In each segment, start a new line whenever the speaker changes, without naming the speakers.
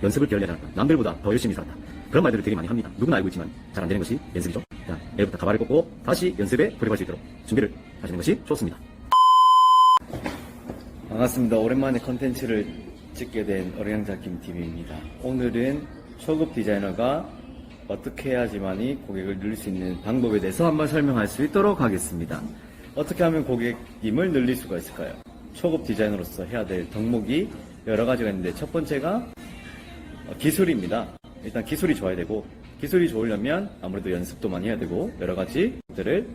연습을 게을리하지 않았다. 남들보다 더 열심히 살았다. 그런 말들을 되게 많이 합니다. 누구나 알고 있지만 잘 안 되는 것이 연습이죠. 자, 내일부터 가발을 꽂고 다시 연습에 돌입할 수 있도록 준비를 하시는 것이 좋습니다.
반갑습니다. 오랜만에 컨텐츠를 찍게 된 어량자 김TV입니다. 오늘은 초급 디자이너가 어떻게 해야지만이 고객을 늘릴 수 있는 방법에 대해서 한번 설명할 수 있도록 하겠습니다. 어떻게 하면 고객님을 늘릴 수가 있을까요? 초급 디자이너로서 해야 될 덕목이 여러 가지가 있는데 첫 번째가 기술입니다. 일단 기술이 좋아야 되고, 기술이 좋으려면 아무래도 연습도 많이 해야 되고 여러 가지 것들을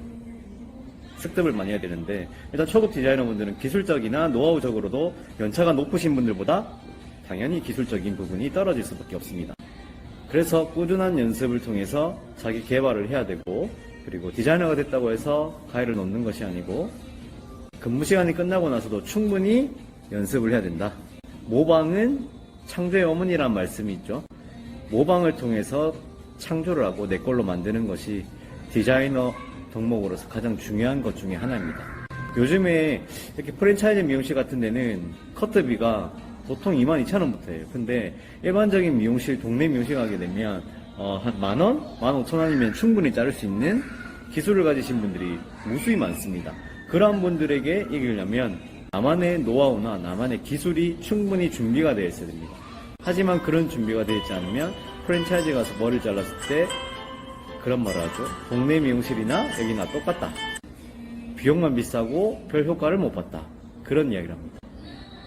습득을 많이 해야 되는데, 일단 초급 디자이너분들은 기술적이나 노하우적으로도 연차가 높으신 분들보다 당연히 기술적인 부분이 떨어질 수밖에 없습니다. 그래서 꾸준한 연습을 통해서 자기 개발을 해야 되고, 그리고 디자이너가 됐다고 해서 가위를 놓는 것이 아니고 근무 시간이 끝나고 나서도 충분히 연습을 해야 된다. 모방은 창조의 어머니란 말씀이 있죠. 모방을 통해서 창조를 하고 내 걸로 만드는 것이 디자이너 덕목으로서 가장 중요한 것 중에 하나입니다. 요즘에 이렇게 프랜차이즈 미용실 같은 데는 커트비가 보통 22,000원부터 해요. 근데 일반적인 미용실, 동네 미용실 가게 되면 한 만원? 15,000원이면 충분히 자를 수 있는 기술을 가지신 분들이 무수히 많습니다. 그런 분들에게 이기려면 나만의 노하우나 나만의 기술이 충분히 준비가 되어 있어야 됩니다. 하지만 그런 준비가 되어 있지 않으면 프랜차이즈 가서 머리를 잘랐을 때 그런 말을 하죠. 동네 미용실이나 여기나 똑같다. 비용만 비싸고 별 효과를 못 봤다. 그런 이야기를 합니다.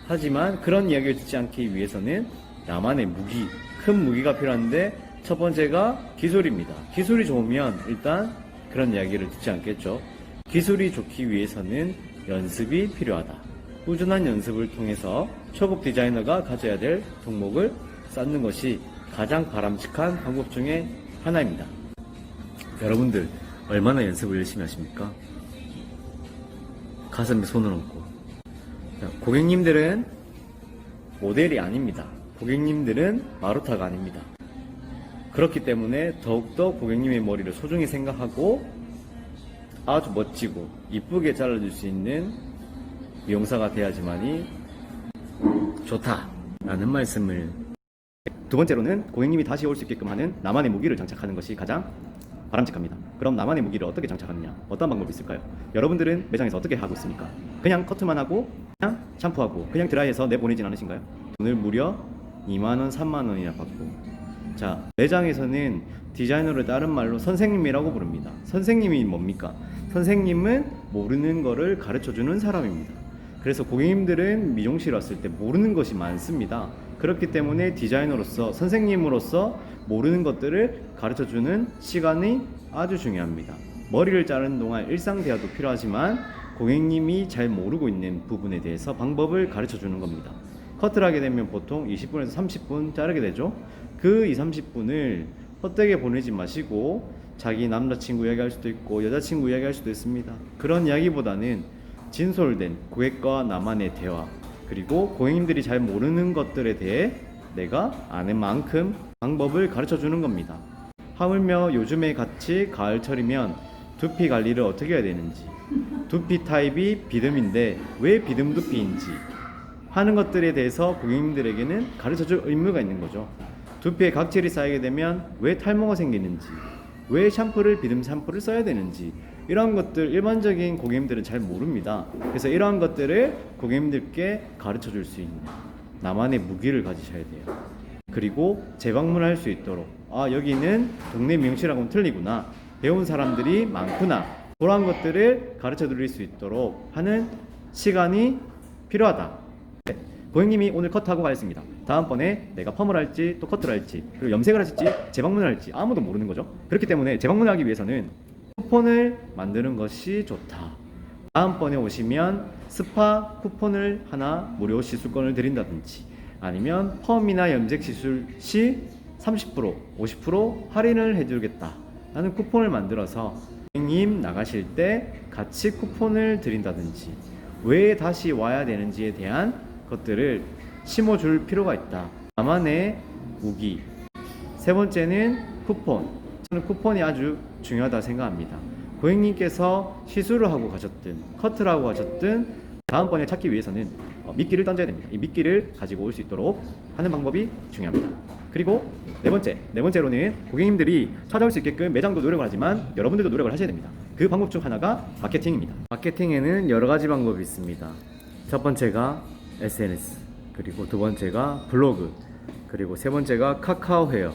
하지만 그런 이야기를 듣지 않기 위해서는 나만의 무기, 큰 무기가 필요한데 첫 번째가 기술입니다. 기술이 좋으면 일단 그런 이야기를 듣지 않겠죠. 기술이 좋기 위해서는 연습이 필요하다. 꾸준한 연습을 통해서 초급 디자이너가 가져야 될 덕목을 쌓는 것이 가장 바람직한 방법 중에 하나입니다.
여러분들 얼마나 연습을 열심히 하십니까? 가슴에 손을 얹고.
고객님들은 모델이 아닙니다. 고객님들은 마루타가 아닙니다. 그렇기 때문에 더욱더 고객님의 머리를 소중히 생각하고 아주 멋지고 이쁘게 잘라줄 수 있는 미용사가 돼야지만이
좋다라는 말씀을.
두 번째로는 고객님이 다시 올 수 있게끔 하는 나만의 무기를 장착하는 것이 가장 바람직합니다. 그럼 나만의 무기를 어떻게 장착하느냐? 어떤 방법이 있을까요? 여러분들은 매장에서 어떻게 하고 있습니까? 그냥 커트만 하고 그냥 샴푸하고 그냥 드라이해서 내보내진 않으신가요? 돈을 무려 2만원, 3만원이나 받고. 자, 매장에서는 디자이너를 다른 말로 선생님이라고 부릅니다. 선생님이 뭡니까? 선생님은 모르는 거를 가르쳐주는 사람입니다. 그래서 고객님들은 미용실 왔을 때 모르는 것이 많습니다. 그렇기 때문에 디자이너로서, 선생님으로서 모르는 것들을 가르쳐주는 시간이 아주 중요합니다. 머리를 자르는 동안 일상 대화도 필요하지만 고객님이 잘 모르고 있는 부분에 대해서 방법을 가르쳐주는 겁니다. 커트를 하게 되면 보통 20분에서 30분 자르게 되죠. 그 2, 30분을 헛되게 보내지 마시고 자기 남자친구 이야기할 수도 있고 여자친구 이야기할 수도 있습니다. 그런 이야기보다는 진솔된 고객과 나만의 대화, 그리고 고객님들이 잘 모르는 것들에 대해 내가 아는 만큼 방법을 가르쳐 주는 겁니다. 하물며 요즘에 같이 가을철이면 두피 관리를 어떻게 해야 되는지, 두피 타입이 비듬인데 왜 비듬 두피인지 하는 것들에 대해서 고객님들에게는 가르쳐 줄 의무가 있는 거죠. 두피에 각질이 쌓이게 되면 왜 탈모가 생기는지, 왜 샴푸를 비듬 샴푸를 써야 되는지, 이런 것들 일반적인 고객님들은 잘 모릅니다. 그래서 이러한 것들을 고객님들께 가르쳐 줄 수 있는 나만의 무기를 가지셔야 돼요. 그리고 재방문할 수 있도록, 아, 여기는 동네 미용실하고는 틀리구나, 배운 사람들이 많구나, 그런 것들을 가르쳐 드릴 수 있도록 하는 시간이 필요하다. 네. 고객님이 오늘 커트하고 가셨습니다. 다음번에 내가 펌을 할지 또 커트를 할지 그리고 염색을 할지 재방문을 할지 아무도 모르는 거죠. 그렇기 때문에 재방문을 하기 위해서는 쿠폰을 만드는 것이 좋다. 다음번에 오시면 스파 쿠폰을 하나 무료 시술권을 드린다든지, 아니면 펌이나 염색 시술 시 30%, 50% 할인을 해주겠다 라는 쿠폰을 만들어서 고객님 나가실 때 같이 쿠폰을 드린다든지, 왜 다시 와야 되는지에 대한 것들을 심어줄 필요가 있다. 나만의 무기. 세 번째는 쿠폰. 저는 쿠폰이 아주 중요하다 생각합니다. 고객님께서 시술을 하고 가셨든 커트를 하고 가셨든 다음번에 찾기 위해서는 미끼를 던져야 됩니다. 이 미끼를 가지고 올 수 있도록 하는 방법이 중요합니다. 그리고 네 번째로는 고객님들이 찾아올 수 있게끔 매장도 노력을 하지만 여러분들도 노력을 하셔야 됩니다. 그 방법 중 하나가 마케팅입니다. 마케팅에는 여러 가지 방법이 있습니다. 첫 번째가 SNS, 그리고 두 번째가 블로그, 그리고 세 번째가 카카오 헤어,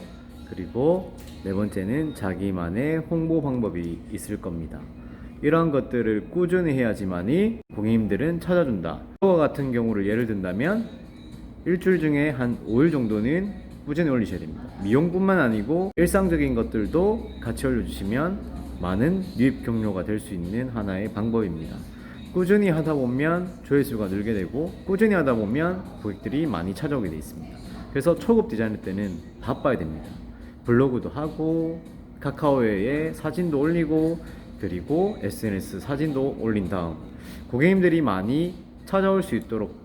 그리고 네 번째는 자기만의 홍보 방법이 있을 겁니다. 이러한 것들을 꾸준히 해야지만이 고객님들은 찾아준다. 이와 같은 경우를 예를 든다면 일주일 중에 한 5일 정도는 꾸준히 올리셔야 됩니다. 미용뿐만 아니고 일상적인 것들도 같이 올려주시면 많은 유입 경로가 될 수 있는 하나의 방법입니다. 꾸준히 하다 보면 조회수가 늘게 되고 꾸준히 하다 보면 고객들이 많이 찾아오게 되어 있습니다. 그래서 초급 디자이너 때는 바빠야 됩니다. 블로그도 하고 카카오에 사진도 올리고 그리고 SNS 사진도 올린 다음 고객님들이 많이 찾아올 수 있도록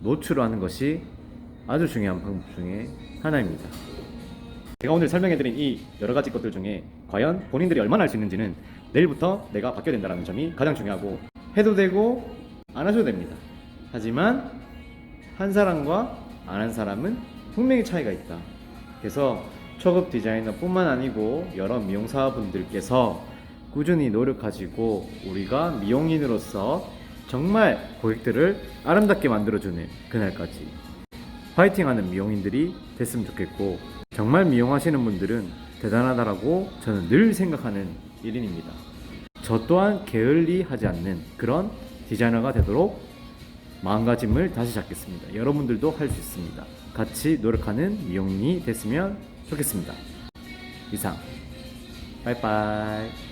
노출하는 것이 아주 중요한 방법 중에 하나입니다. 제가 오늘 설명해드린 이 여러 가지 것들 중에 과연 본인들이 얼마나 할 수 있는지는 내일부터 내가 바뀌어야 된다는 점이 가장 중요하고, 해도 되고 안 하셔도 됩니다. 하지만 한 사람과 안 한 사람은 분명히 차이가 있다. 그래서 초급 디자이너 뿐만 아니고 여러 미용사분들께서 꾸준히 노력하시고 우리가 미용인으로서 정말 고객들을 아름답게 만들어주는 그날까지 파이팅하는 미용인들이 됐으면 좋겠고, 정말 미용하시는 분들은 대단하다라고 저는 늘 생각하는 일인입니다. 저 또한 게을리하지 않는 그런 디자이너가 되도록 마음가짐을 다시 잡겠습니다. 여러분들도 할 수 있습니다. 같이 노력하는 미용인이 됐으면 좋겠습니다. 이상, 빠이빠이.